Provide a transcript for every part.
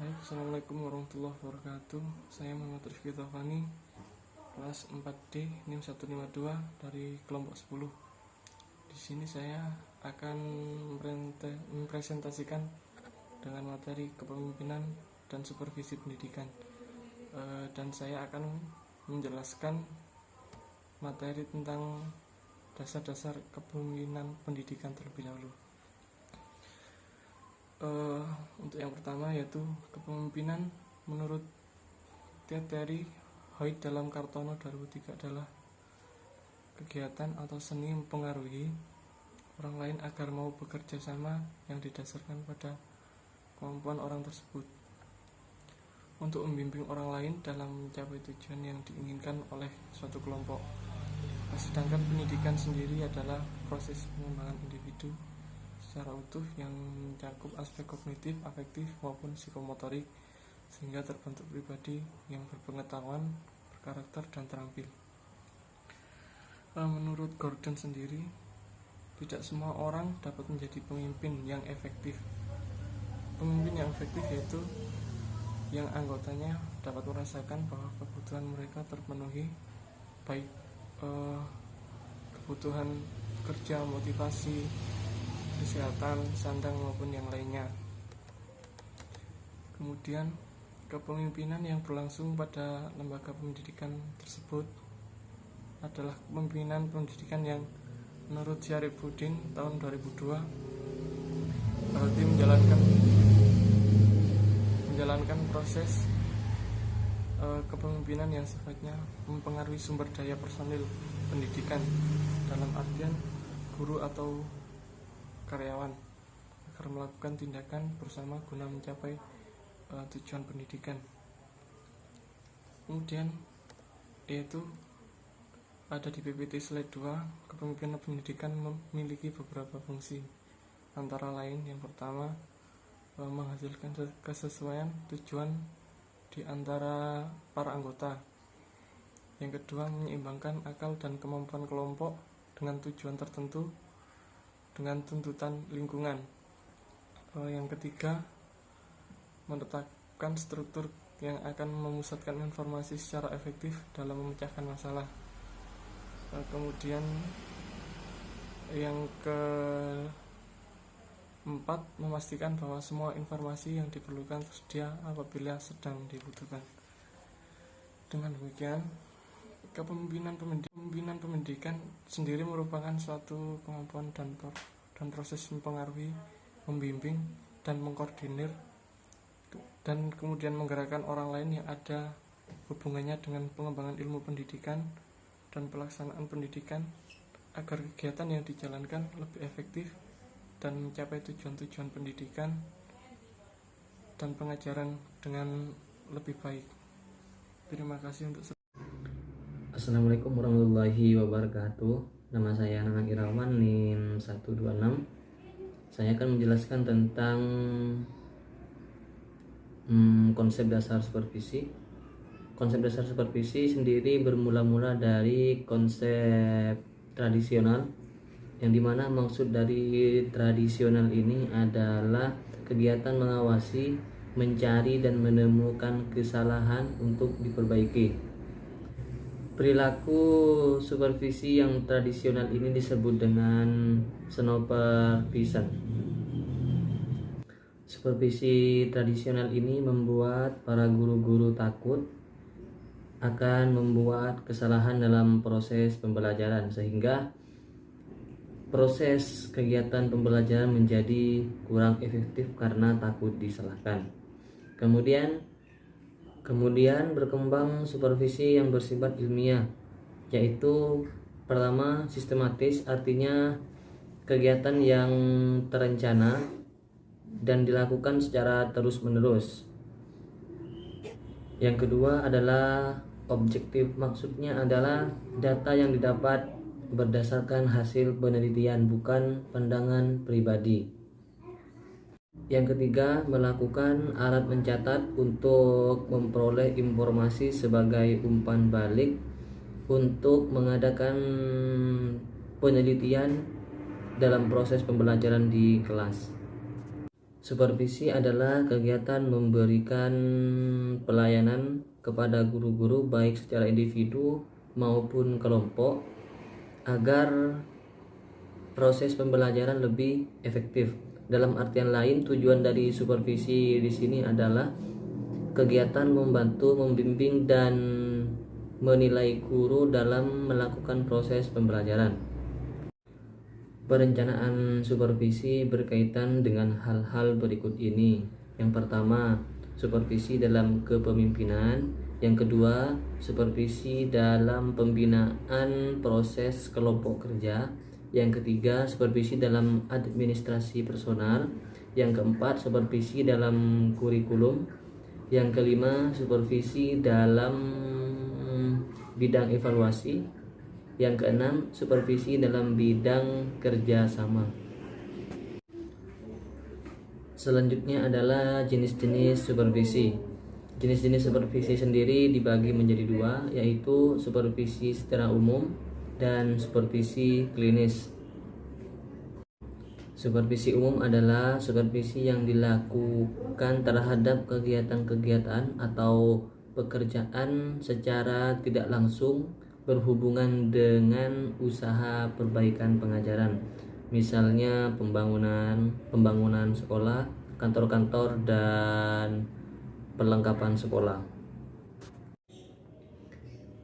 Assalamualaikum warahmatullahi wabarakatuh. Saya Muhammad Rifki Taufani, kelas 4D NIM 152 dari kelompok 10. Di sini saya akan mempresentasikan dengan materi kepemimpinan dan supervisi pendidikan. Dan saya akan menjelaskan materi tentang dasar-dasar kepemimpinan pendidikan terlebih dahulu. Untuk yang pertama yaitu kepemimpinan menurut teori Hoyt dalam Kartono 2003 adalah kegiatan atau seni mempengaruhi orang lain agar mau bekerja sama yang didasarkan pada kemampuan orang tersebut untuk membimbing orang lain dalam mencapai tujuan yang diinginkan oleh suatu kelompok. Sedangkan pendidikan sendiri adalah proses pengembangan individu secara utuh yang mencakup aspek kognitif, afektif maupun psikomotorik sehingga terbentuk pribadi yang berpengetahuan, berkarakter dan terampil. Menurut Gordon sendiri, tidak semua orang dapat menjadi pemimpin yang efektif. Pemimpin yang efektif yaitu yang anggotanya dapat merasakan bahwa kebutuhan mereka terpenuhi, baik kebutuhan kerja, motivasi, kesehatan, sandang maupun yang lainnya. Kemudian kepemimpinan yang berlangsung pada lembaga pendidikan tersebut adalah kepemimpinan pendidikan yang menurut Syarifuddin tahun 2002 berarti menjalankan proses kepemimpinan yang sifatnya mempengaruhi sumber daya personil pendidikan dalam artian guru atau karyawan agar melakukan tindakan bersama guna mencapai tujuan pendidikan. Kemudian yaitu ada di PPT slide 2, kepemimpinan pendidikan memiliki beberapa fungsi. Antara lain yang pertama menghasilkan kesesuaian tujuan di antara para anggota. Yang kedua menyeimbangkan akal dan kemampuan kelompok dengan tujuan tertentu dengan tuntutan lingkungan. Yang ketiga, menetapkan struktur yang akan memusatkan informasi secara efektif dalam memecahkan masalah. Kemudian yang keempat, memastikan bahwa semua informasi yang diperlukan tersedia apabila sedang dibutuhkan. Dengan demikian, kepemimpinan pendidikan sendiri merupakan suatu kemampuan dan proses mempengaruhi, membimbing, dan mengkoordinir dan kemudian menggerakkan orang lain yang ada hubungannya dengan pengembangan ilmu pendidikan dan pelaksanaan pendidikan agar kegiatan yang dijalankan lebih efektif dan mencapai tujuan-tujuan pendidikan dan pengajaran dengan lebih baik. Terima kasih untuk Assalamualaikum warahmatullahi wabarakatuh. Nama saya Nanang Irawan, NIM 126. Saya akan menjelaskan tentang konsep dasar supervisi. Konsep dasar supervisi sendiri bermula-mula dari konsep tradisional, yang dimana maksud dari tradisional ini adalah kegiatan mengawasi, mencari dan menemukan kesalahan untuk diperbaiki. Perilaku supervisi yang tradisional ini disebut dengan supervision. Supervisi tradisional ini membuat para guru-guru takut akan membuat kesalahan dalam proses pembelajaran, sehingga proses kegiatan pembelajaran menjadi kurang efektif karena takut disalahkan. Kemudian berkembang supervisi yang bersifat ilmiah, yaitu pertama sistematis, artinya kegiatan yang terencana dan dilakukan secara terus-menerus. Yang kedua adalah objektif, maksudnya adalah data yang didapat berdasarkan hasil penelitian, bukan pandangan pribadi. Yang ketiga, melakukan alat mencatat untuk memperoleh informasi sebagai umpan balik untuk mengadakan penelitian dalam proses pembelajaran di kelas. Supervisi adalah kegiatan memberikan pelayanan kepada guru-guru baik secara individu maupun kelompok agar proses pembelajaran lebih efektif. Dalam artian lain, tujuan dari supervisi di sini adalah kegiatan membantu, membimbing dan menilai guru dalam melakukan proses pembelajaran. Perencanaan supervisi berkaitan dengan hal-hal berikut ini. Yang pertama, supervisi dalam kepemimpinan. Yang kedua, supervisi dalam pembinaan proses kelompok kerja. Yang ketiga, supervisi dalam administrasi personal. Yang keempat, supervisi dalam kurikulum. Yang kelima, supervisi dalam bidang evaluasi. Yang keenam, supervisi dalam bidang kerjasama. Selanjutnya adalah jenis-jenis supervisi. Jenis-jenis supervisi sendiri dibagi menjadi dua, yaitu supervisi secara umum dan supervisi klinis. Supervisi umum adalah supervisi yang dilakukan terhadap kegiatan-kegiatan atau pekerjaan secara tidak langsung berhubungan dengan usaha perbaikan pengajaran, misalnya pembangunan sekolah, kantor-kantor dan perlengkapan sekolah.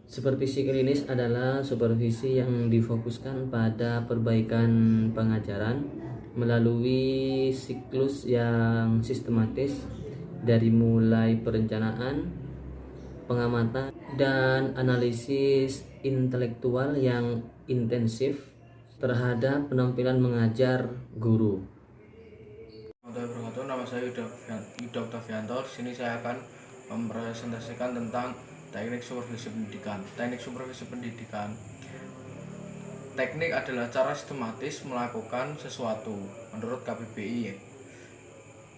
Supervisi klinis adalah supervisi yang difokuskan pada perbaikan pengajaran melalui siklus yang sistematis dari mulai perencanaan, pengamatan, dan analisis intelektual yang intensif terhadap penampilan mengajar guru. Nama saya Yuda Oktavianto. Di sini saya akan mempresentasikan tentang teknik supervisi pendidikan. Teknik supervisi pendidikan. Teknik adalah cara sistematis melakukan sesuatu menurut KBBI.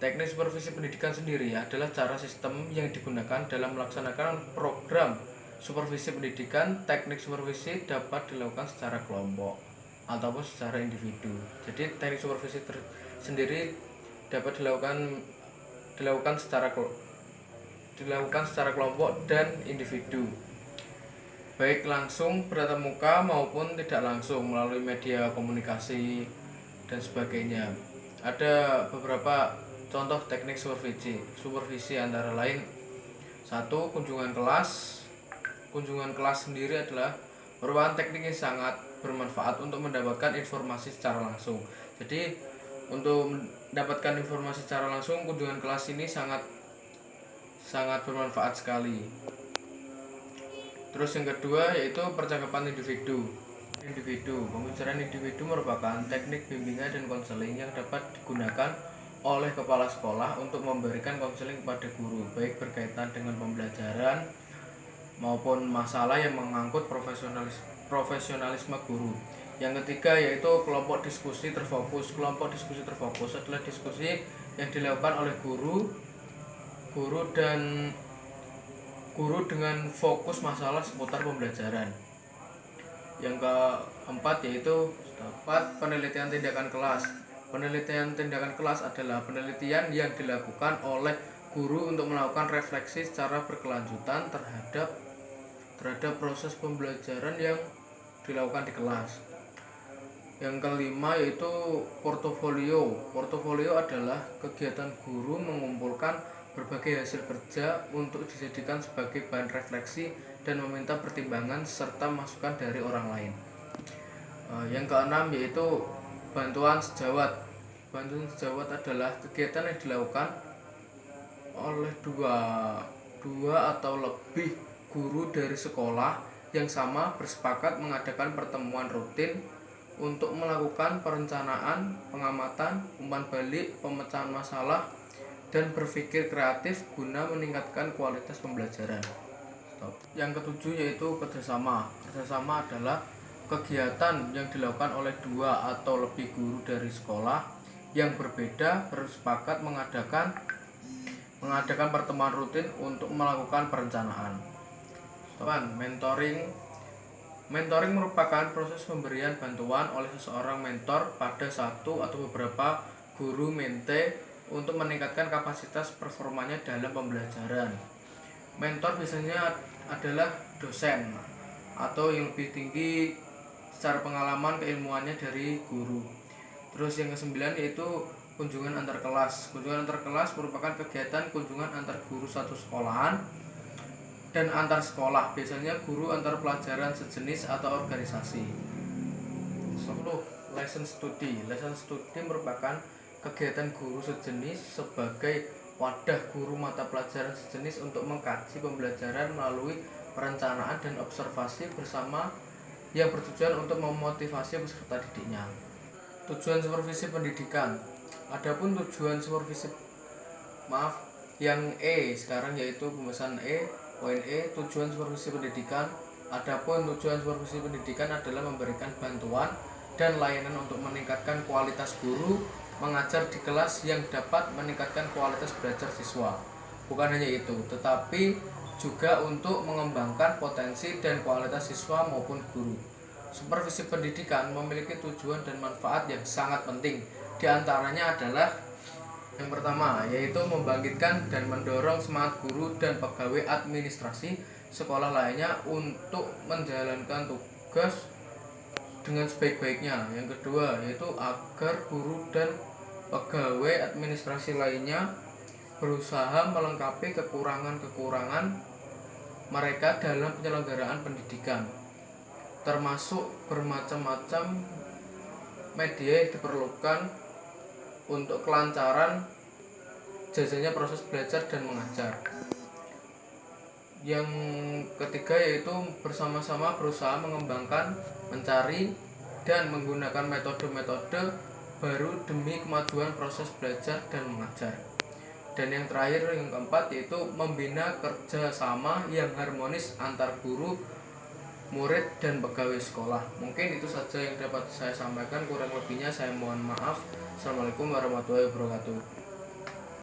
Teknik supervisi pendidikan sendiri adalah cara sistem yang digunakan dalam melaksanakan program supervisi pendidikan. Teknik supervisi dapat dilakukan secara kelompok ataupun secara individu. Jadi teknik supervisi sendiri dapat dilakukan secara kelompok dan individu, baik langsung bertatap muka maupun tidak langsung melalui media komunikasi dan sebagainya. Ada beberapa contoh teknik supervisi antara lain: 1. Kunjungan kelas. Kunjungan kelas sendiri adalah merupakan teknik yang sangat bermanfaat untuk mendapatkan informasi secara langsung. Jadi untuk mendapatkan informasi secara langsung, kunjungan kelas ini sangat bermanfaat sekali. Terus yang kedua yaitu percakapan individu. Pembicaraan individu merupakan teknik bimbingan dan konseling yang dapat digunakan oleh kepala sekolah untuk memberikan konseling kepada guru, baik berkaitan dengan pembelajaran maupun masalah yang mengangkut profesionalisme guru. Yang ketiga yaitu kelompok diskusi terfokus. Kelompok diskusi terfokus adalah diskusi yang dilakukan oleh guru dengan fokus masalah seputar pembelajaran. Yang keempat yaitu penelitian tindakan kelas. Penelitian tindakan kelas adalah penelitian yang dilakukan oleh guru untuk melakukan refleksi secara berkelanjutan terhadap proses pembelajaran yang dilakukan di kelas. Yang kelima yaitu portofolio. Portofolio adalah kegiatan guru mengumpulkan berbagai hasil kerja untuk dijadikan sebagai bahan refleksi dan meminta pertimbangan serta masukan dari orang lain. Yang keenam yaitu bantuan sejawat. Bantuan sejawat adalah kegiatan yang dilakukan oleh dua atau lebih guru dari sekolah yang sama bersepakat mengadakan pertemuan rutin untuk melakukan perencanaan, pengamatan, umpan balik, pemecahan masalah, dan berpikir kreatif guna meningkatkan kualitas pembelajaran. Yang ketujuh yaitu kerjasama. Kerjasama adalah kegiatan yang dilakukan oleh dua atau lebih guru dari sekolah yang berbeda bersepakat mengadakan pertemuan rutin untuk melakukan perencanaan. Mentoring merupakan proses pemberian bantuan oleh seseorang mentor pada satu atau beberapa guru mente untuk meningkatkan kapasitas performanya dalam pembelajaran. Mentor biasanya adalah dosen atau yang lebih tinggi secara pengalaman keilmuannya dari guru. Terus yang kesembilan yaitu kunjungan antar kelas. Kunjungan antar kelas merupakan kegiatan kunjungan antar guru satu sekolahan dan antar sekolah, biasanya guru antar pelajaran sejenis atau organisasi. 10. Lesson study. Lesson study merupakan kegiatan guru sejenis sebagai wadah guru mata pelajaran sejenis untuk mengkaji pembelajaran melalui perencanaan dan observasi bersama yang bertujuan untuk memotivasi peserta didiknya. Tujuan supervisi pendidikan. Adapun tujuan supervisi yang sekarang yaitu pembahasan poin tujuan supervisi pendidikan. Adapun tujuan supervisi pendidikan adalah memberikan bantuan dan layanan untuk meningkatkan kualitas guru mengajar di kelas yang dapat meningkatkan kualitas belajar siswa. Bukan hanya itu, tetapi juga untuk mengembangkan potensi dan kualitas siswa maupun guru. Supervisi pendidikan memiliki tujuan dan manfaat yang sangat penting. Di antaranya adalah yang pertama, yaitu membangkitkan dan mendorong semangat guru dan pegawai administrasi sekolah lainnya untuk menjalankan tugas dengan sebaik-baiknya. Yang kedua, yaitu agar guru dan pegawai administrasi lainnya berusaha melengkapi kekurangan-kekurangan mereka dalam penyelenggaraan pendidikan, termasuk bermacam-macam media yang diperlukan untuk kelancaran jalannya proses belajar dan mengajar. Yang ketiga yaitu bersama-sama berusaha mengembangkan, mencari, dan menggunakan metode-metode baru demi kemajuan proses belajar dan mengajar. Dan yang terakhir, yang keempat, yaitu membina kerjasama yang harmonis antar guru, murid, dan pegawai sekolah. Mungkin itu saja yang dapat saya sampaikan, kurang lebihnya saya mohon maaf. Assalamualaikum warahmatullahi wabarakatuh.